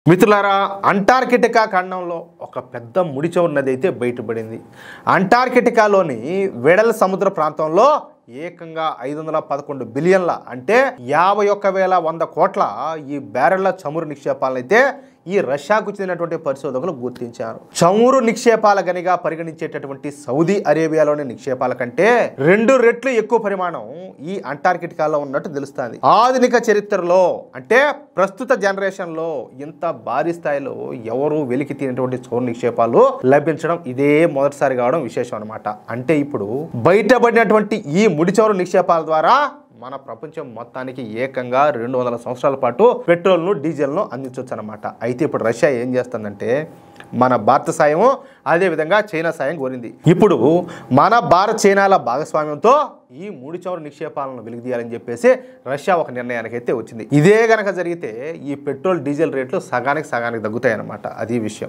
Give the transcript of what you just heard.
మిత్రులారా, అంటార్కిటికా ఖండంలో ఒక పెద్ద ముడిచమురు నది అయితే బయటపడింది. అంటార్కిటికాలోని వెడల్ సముద్ర ప్రాంతంలో ఏకంగా 511 బిలియన్ల అంటే 51,100 కోట్ల ఈ బ్యారెళ్ల చమురు నిక్షేపాలనైతే ఈ రష్యాకు చెందినటువంటి పరిశోధకులు గుర్తించారు. చమురు నిక్షేపాల గనిగా పరిగణించేటటువంటి సౌదీ అరేబియాలోని నిక్షేపాల కంటే 2 రెట్లు ఎక్కువ పరిమాణం ఈ అంటార్కిటికాలో ఉన్నట్టు తెలుస్తుంది. ఆధునిక చరిత్రలో అంటే ప్రస్తుత జనరేషన్ లో ఇంత భారీ స్థాయిలో ఎవరు వెలికి తీనటువంటి చమురు నిక్షేపాలు లభించడం ఇదే మొదటిసారి కావడం విశేషం అన్నమాట. అంటే ఇప్పుడు బయటపడినటువంటి ఈ ముడి చమురు నిక్షేపాల ద్వారా మన ప్రపంచం మొత్తానికి ఏకంగా 200 సంవత్సరాల పాటు పెట్రోల్ను డీజిల్ను అందించవచ్చు అనమాట. అయితే ఇప్పుడు రష్యా ఏం చేస్తుందంటే మన భారత సాయం అదేవిధంగా చైనా సాయం కోరింది. ఇప్పుడు మన భారత్ చైనాల భాగస్వామ్యంతో ఈ ముడి చమురు నిక్షేపాలను వెలికితీయాలని చెప్పేసి రష్యా ఒక నిర్ణయానికి అయితే వచ్చింది. ఇదే గనక జరిగితే ఈ పెట్రోల్ డీజిల్ రేట్లు సగానికి తగ్గుతాయి అన్నమాట. అది విషయం.